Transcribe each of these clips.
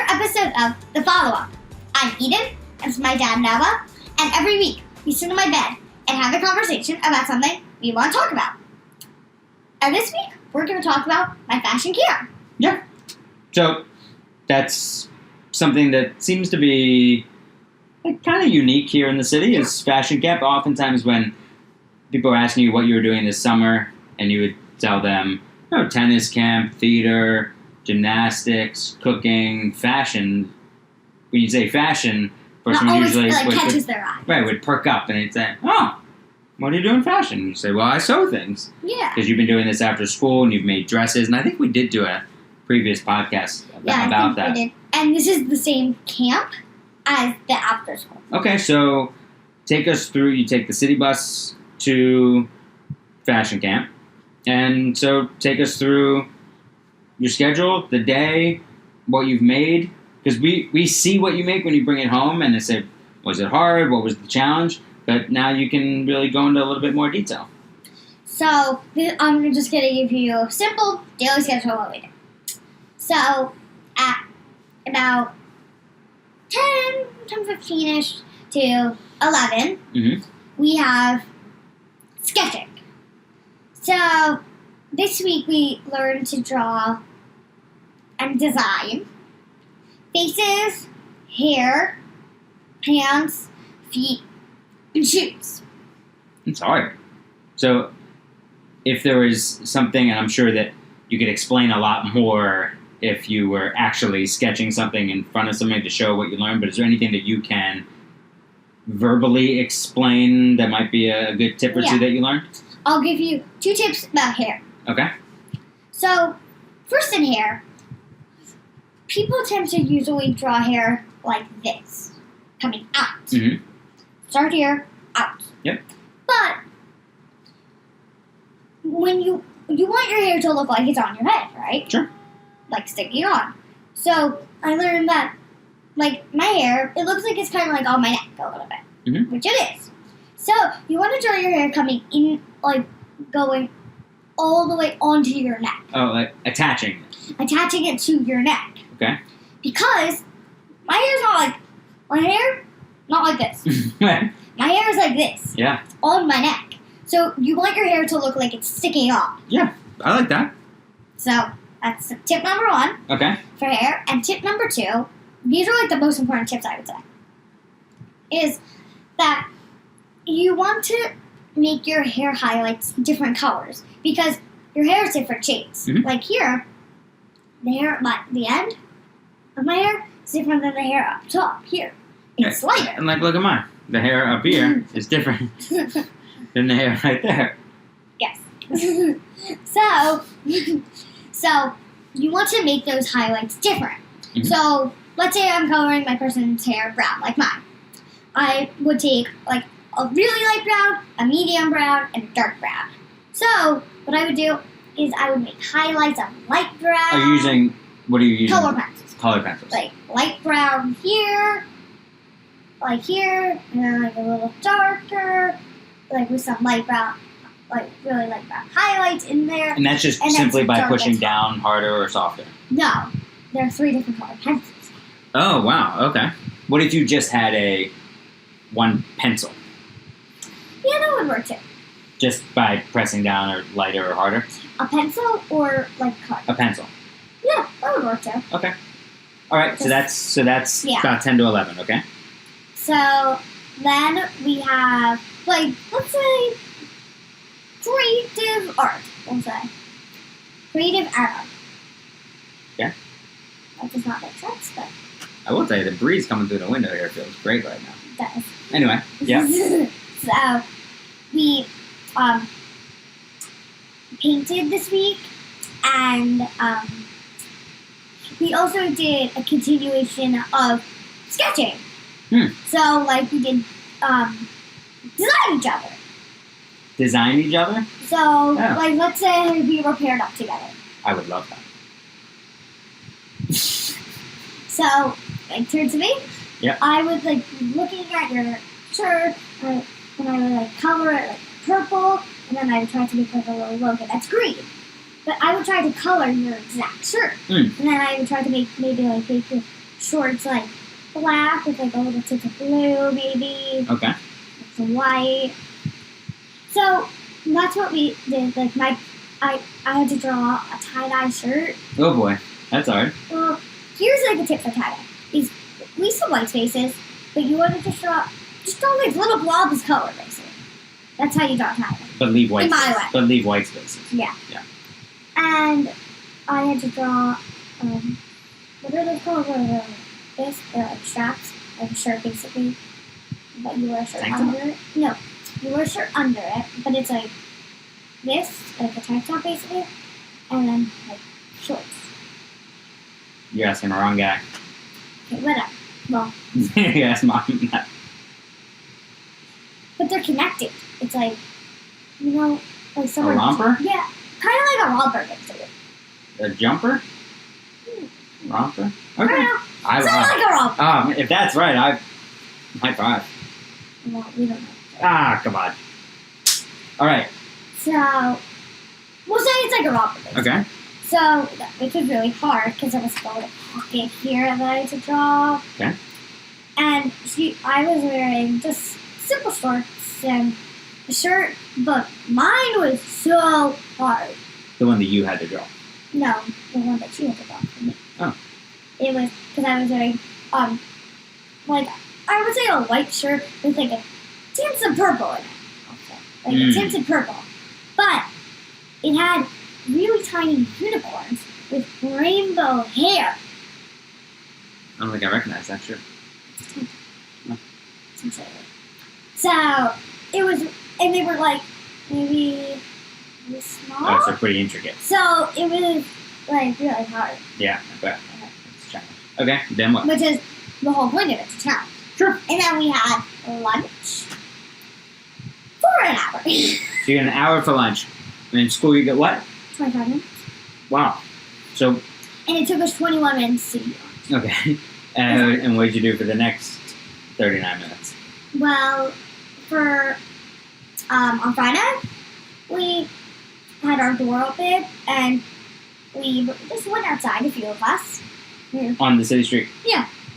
episode of The Follow-Up. I'm Eden, and it's my dad, Noah, and every week we sit in my bed and have a conversation about something we want to talk about. And this week, we're going to talk about my fashion camp. Yeah. So, that's something that seems to be kind of unique here in the city is fashion camp. Oftentimes when people are asking you what you were doing this summer, and you would tell them, tennis camp, theater, gymnastics, cooking, fashion. When you say fashion, person usually catches their eye. Right, would perk up and they'd say, "Oh, what do you do in fashion?" And you say, "Well, I sew things." Yeah. Because you've been doing this after school and you've made dresses, and I think we did do a previous podcast about that. We did. And this is the same camp as the after school. Okay, so take us through. You take the city bus to fashion camp, and so take us through your schedule, the day, what you've made. Because we see what you make when you bring it home, and they say, was it hard? What was the challenge? But now you can really go into a little bit more detail. So, I'm just going to give you a simple daily schedule of what we do. So, at about 10:15ish to 11, we have sketching. So, this week we learned to draw and design faces, hair, hands, feet, and shoes. It's hard. So, if there was something, and I'm sure that you could explain a lot more if you were actually sketching something in front of somebody to show what you learned, but is there anything that you can verbally explain that might be a good tip or two that you learned? I'll give you 2 tips about hair. Okay. So, first in hair, people tend to usually draw hair like this, coming out. Mm-hmm. Start here, out. Yep. But when you want your hair to look like it's on your head, right? Sure. Like sticking on. So I learned that, like, my hair, it looks like it's kind of like on my neck a little bit, which it is. So you want to draw your hair coming in, like, going all the way onto your neck. Oh, like attaching. Attaching it to your neck. Okay. Because my hair's not like this. My hair is like this. Yeah. It's on my neck. So you want your hair to look like it's sticking off. Yeah, I like that. So that's tip number 1 Okay. for hair. And tip number 2, these are like the most important tips I would say, is that you want to make your hair highlights different colors because your hair is different shades. Mm-hmm. Like here, the end of my hair is different than the hair up top here. It's lighter. And like, look at mine. The hair up here is different than the hair right there. Yes. So you want to make those highlights different. Mm-hmm. So let's say I'm coloring my person's hair brown, like mine. I would take like a really light brown, a medium brown, and a dark brown. So what I would do is I would make highlights of light brown. What are you using? Color pencils. Color pencils. Like light brown here, like here, and then like a little darker, like with some light brown, like really light brown highlights in there. And that's just simply by pushing down harder or softer? No. There are 3 different color pencils. Oh, wow. Okay. What if you just had one pencil? Yeah, that would work too. Just by pressing down or lighter or harder? A pencil or like color? A pencil. Yeah, that would work too. Okay. All right, so that's about 10 to 11, okay? So then we have, like, let's say, creative art, we'll say. Creative art. Yeah. That does not make sense, but... I will tell you, the breeze coming through the window here feels great right now. It does. Anyway, yeah. So, we painted this week, and we also did a continuation of sketching. So, like, we did design each other. Design each other? So, like, let's say we were paired up together. I would love that. So, like, turn to me. Yeah. I would, like, looking at your shirt, and I would, like, color it, like, purple, and then I would try to make, like, a little logo that's green. But I would try to color your exact shirt. And then I would try to make, maybe, like, make shorts like black with like a little tint of blue, maybe. Okay. With some white. So that's what we did. Like I had to draw a tie-dye shirt. Oh boy, that's hard. Well, here's like a tip for tie-dye. Is leave some white spaces, but you want to just draw like little blobs of color, basically. That's how you draw tie-dye. But leave white In my spaces. way. But leave white spaces. Yeah. Yeah. And I had to draw, what are they called? This, like straps, like a shirt basically. But you wear a shirt Tank under it. No, you wear a shirt under it, but it's like this, like a tank top basically, and then like shorts. You're asking the wrong guy. Okay, whatever. Well, You asked Mom that. but they're connected. It's like, like A someone. romper? Yeah, kind of like a romper basically. A jumper? Romper? I don't Okay. know. It's not like a romper. If that's right, high five. Well, we don't know. Ah, come on. All right. So, we'll say it's like a romper basically. Okay. So, which was really hard because there was still a pocket here that I had to draw. Okay. And I was wearing just simple shorts and a shirt, but mine was so hard. The one that you had to draw. No, the one that she had to draw for me. Oh. It was because I was wearing, like, I would say a white shirt with like a tints of purple in it. Also. Like a tinted purple. But it had really tiny unicorns with rainbow hair. I don't think I recognize that shirt. So it was, and they were like maybe this small. Oh, so pretty intricate. So it was like really hard. Yeah, I bet. It's a challenge. Okay, then what? Which is the whole point of it, to challenge. Sure. And then we had lunch for an hour. So you get an hour for lunch. And in school you get what? 25 minutes. Wow. So, And it took us 21 minutes to eat lunch. okay. And what did you do for the next 39 minutes? Well, for on Friday, we had our door open and we just went outside, a few of us. On the city street.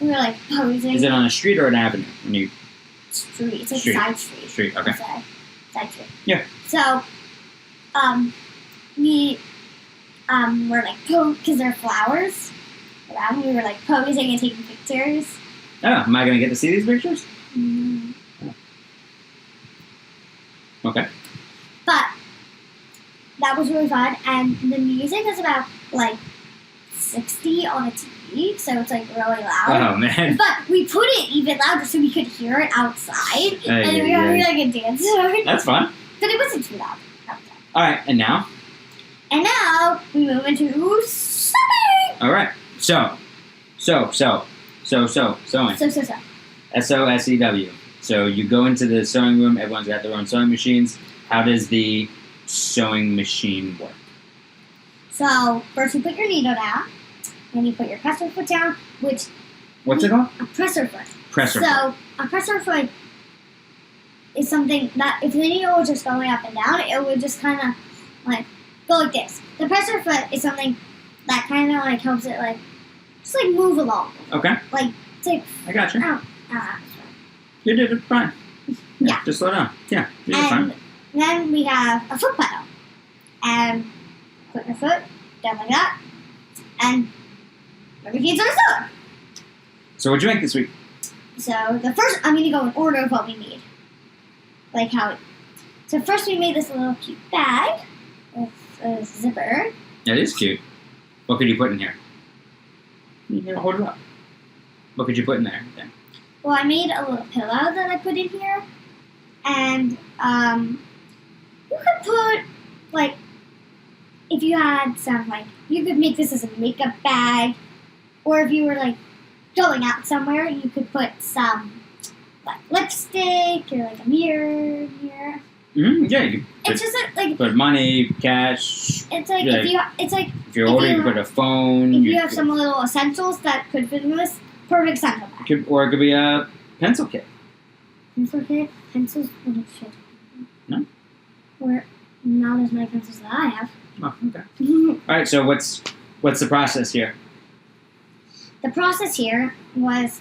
We were like posing. Is it on a street or an avenue? When you Street. It's like Street. a side street. street, okay. Side street. Yeah. So, we were like because there are flowers around. We were like posing and taking pictures. Oh, am I gonna get to see these pictures? Mm. Okay. But that was really fun, and the music is about like 60 on a TV, so it's like really loud. Oh man. But we put it even louder so we could hear it outside, and then we were like a dance song. That's fun. But it wasn't too loud outside. All right, and now? And now we move into sewing. All right. Sewing. So. SOSEW. So you go into the sewing room. Everyone's got their own sewing machines. How does the sewing machine work? So first you put your needle down, then you put your presser foot down, which What's it called? a presser foot. Presser. So a presser foot is something that if the needle was just going up and down, it would just kind of like go like this. The presser foot is something that kind of like helps it like just like move along. Okay. Like it's like I got you. uh, You did it fine. Yeah. Just slow down. Yeah. You did it and fine. then we have a foot pedal, and put your foot down like that, and everything's our sewing. So what'd you make this week? So the first, I'm gonna go in order of what we need, like how. So first we made this little cute bag with a zipper. That is cute. What could you put in here? You can hold it up. What could you put in there? Yeah. Well, I made a little pillow that I put in here, and you could put like if you had some like you could make this as a makeup bag, or if you were like going out somewhere, you could put some like lipstick or like a mirror. Mm-hmm. Yeah. You could It's just like put money, cash. it's like Yeah. if you it's like If you're If older, you you- could put a phone. if you have some little essentials that could fit in this perfect essential bag. Or it could be a pencil kit. Pencil kit, pencils, oh shit. No? Or not as many pencils that I have. Oh, okay. All right. So what's the process here? the process here was,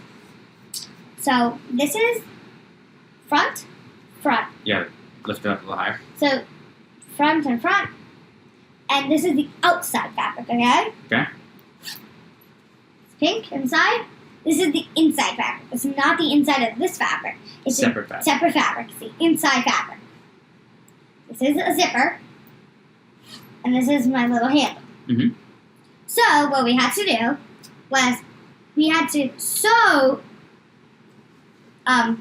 so this is front, Yeah, lift it up a little higher. so front and front, and this is the outside fabric, okay? Okay. Pink inside. This is the inside fabric. It's not the inside of this fabric. It's Separate fabric. Separate fabric. It's the inside fabric. This is a zipper, and this is my little handle. Mhm. So what we had to do was we had to sew the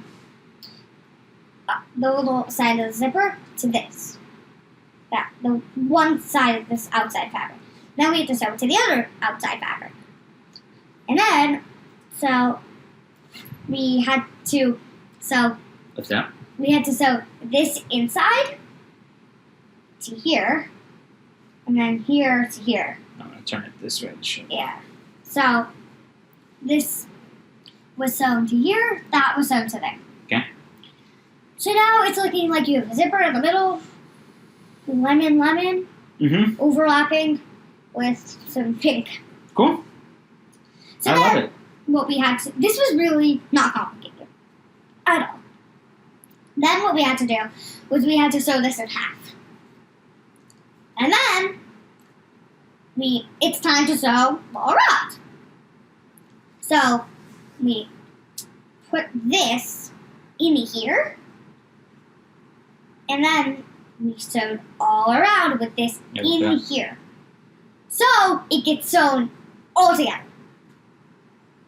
little side of the zipper to this. The one side of this outside fabric. Then we had to sew it to the other outside fabric. And then, so we had to sew Lift it up. we had to sew this inside to here, and then here to here. I'm going to turn it this way to show. Yeah. So this was sewn to here, that was sewn to there. Okay. So now it's looking like you have a zipper in the middle, lemon, Mm-hmm. overlapping with some pink. Cool. So I then love it. what we had to, this was really not complicated at all. Then what we had to do was we had to sew this in half. And then it's time to sew all around. So we put this in here, and then we sewed all around with this There we in go. here. So it gets sewn all together.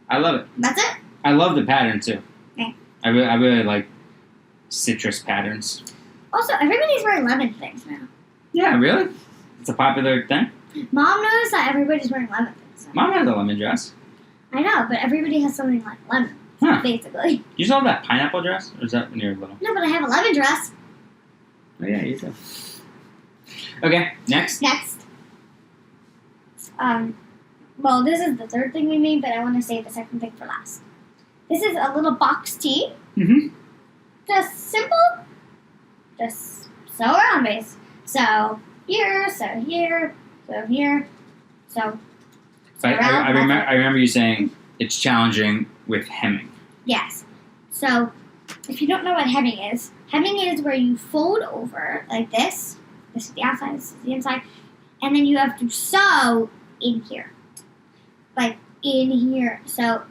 I love it. That's it. I love the pattern too. Okay. I really like citrus patterns. Also, everybody's wearing lemon things now. Yeah, really? It's a popular thing. Mom noticed that everybody's wearing lemon things now. Mom has a lemon dress. I know, but everybody has something like lemon, Huh. basically. You still have that pineapple dress? Or is that when you were little? No, but I have a lemon dress. Oh, yeah, you do. Okay, next. Next. Well, this is the third thing we made, but I want to save the second thing for last. This is a little box tee. Mm-hmm. Just simple. Just sew around base. So here, so here, so here. So I remember you saying it's challenging with hemming. yes. So if you don't know what hemming is where you fold over like this. This is the outside, this is the inside. And then you have to sew in here. Like in here. So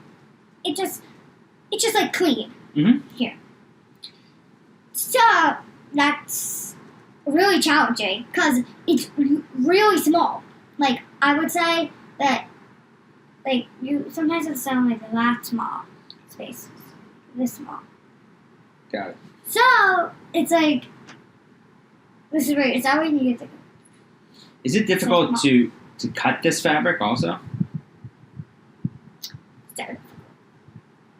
it's just like clean. Mhm. Here. So that's really challenging because it's really small. Like I would say that like you sometimes have to sew like that small spaces. This small. Got it. So it's like this is where it's that way you get the Is it difficult to cut this fabric also?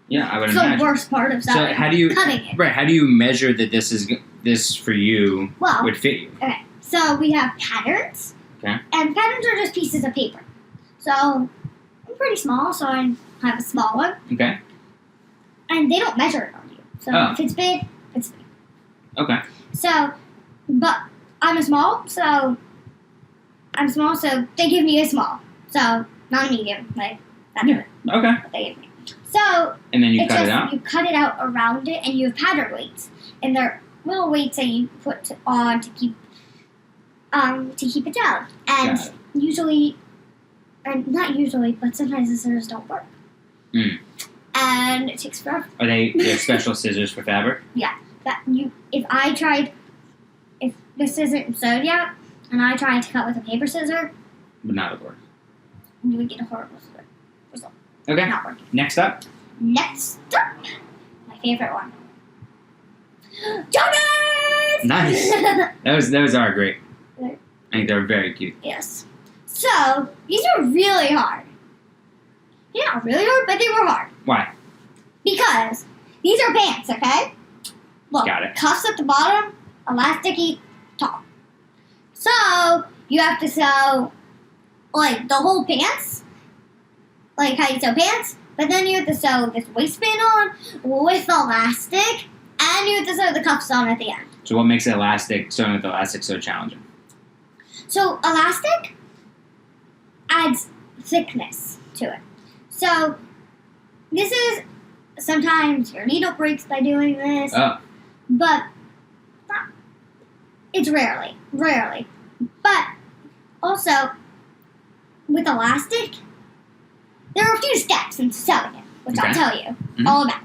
Yeah, I would It's the imagine. worst part of So sewing. how do you cutting it? right? How do you measure that this for you Well, would fit you? okay. So we have patterns. Okay. And patterns are just pieces of paper. So I'm pretty small, so I have a small one. Okay. And they don't measure it on you. So Oh. if it's big, it's big. Okay. So, but I'm small, so they give me a small. So not a medium, like that's Yeah. Okay. what they give me. So And then you it's cut just it out. you cut it out around it, and you have pattern weights, and they're little weights that you put on to keep it down. And Got it. usually, and not usually, but sometimes the scissors don't work. Mm. And it takes forever. Are they special scissors for fabric? If this isn't sewed yet, and I tried to cut with a paper scissor, Would not have worked. you would get a horrible result. Okay. Not working. Next up. Next up, my favorite one. Donuts! Nice. Those are great. I think they're very cute. Yes. So, these are really hard. They're not really hard, but they were hard. Why? Because these are pants, okay? Look, Got it. cuffs at the bottom, elasticy top. So, you have to sew, like, the whole pants, like how you sew pants, but then you have to sew this waistband on with elastic, and you have to sew the cuffs on at the end. So what makes sewing with elastic so challenging? So, elastic adds thickness to it. So this is sometimes your needle breaks by doing this, Oh, but it's rarely. But also with elastic, there are a few steps into sewing it, which I'll Okay. tell you Mhm. all about.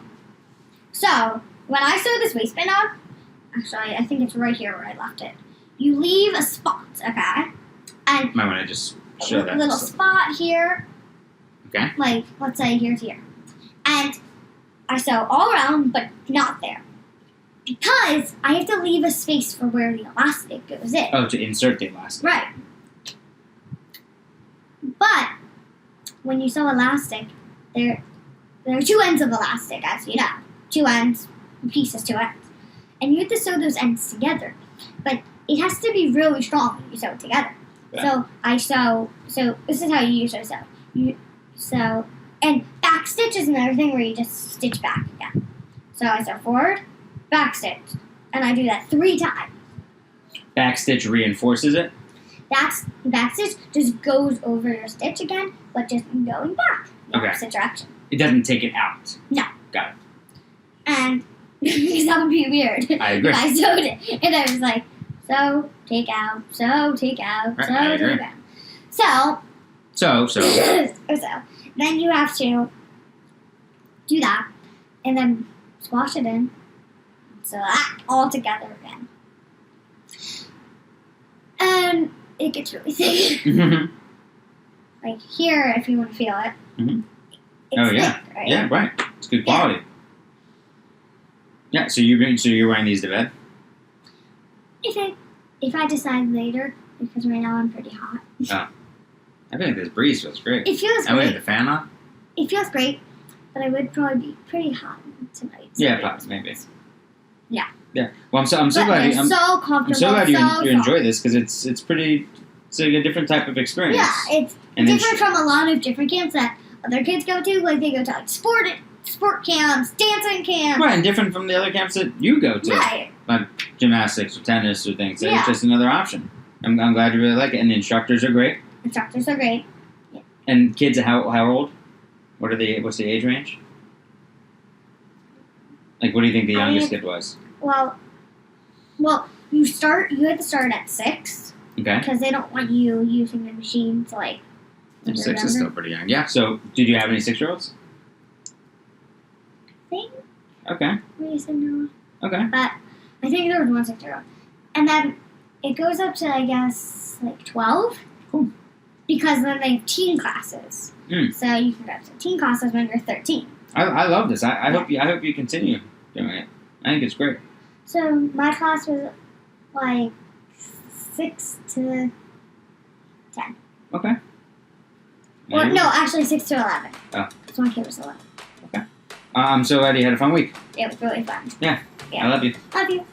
So when I sew this waistband on, actually I think it's right here where I left it. You leave a spot, okay? And might want to just show a that. little spot here. Okay. Like, let's say here to here. And I sew all around, but not there. Because I have to leave a space for where the elastic goes in. Oh, to insert the elastic. Right. But when you sew elastic, there are two ends of elastic, as you know. Two ends, pieces, two ends. And you have to sew those ends together. But it has to be really strong when you sew it together. Yeah. So this is how you usually sew. You sew, and back stitch is another thing where you just stitch back again. So I sew forward, back stitch, and I do that 3 times. Backstitch reinforces it. Back stitch just goes over your stitch again, but just going back in the Okay. opposite direction. It doesn't take it out. And because that would be weird I agree. if I sewed it. And I was like, sew, take out, sew, take out, Right, sew, I agree. take out. So, So so then you have to do that and then squash it in. So that all together again. And it gets really thick. Mhm. Like here, if you want to feel it. Mhm. It's Oh, yeah. thick, right? Yeah, right. It's good quality. Yeah. So you're wearing these to bed. If I decide later, because right now I'm pretty hot. I think this breeze feels great. It feels And we have great. the fan on. It feels great, but I would probably be pretty hot tonight. Yeah, probably, maybe. Yeah. Yeah. Well, I'm so But glad. they're I'm so comfortable. so glad you so enjoy soft. this because it's pretty. It's like a different type of experience. Yeah, it's And then different from a lot of different camps that other kids go to. Like they go to like sport camps, dancing camps. Right, and different from the other camps that you go to, Right. like gymnastics or tennis or things. So Yeah. it's just another option. I'm glad you really like it, and the instructors are great. Instructors are great. And kids, how old? What's the age range? Like, what do you think the I youngest mean- kid was? Well, you have to start at 6 Okay, because they don't want you using the machine to like. and 6 is remember? still pretty young. Yeah. So, did you have any 6-year-olds? Think Okay. reason Okay. but I think there was one 6-year-old, and then it goes up to I guess like 12. Cool. Because then they have teen classes, so you can go to teen classes when you're 13. I love this. I hope you continue doing it. I think it's great. So my class was like 6 to 10. Okay. Or no, actually 6 to 11. Oh. So my kid was 11. I'm so glad you had a fun week. It was really fun. I love you. Love you.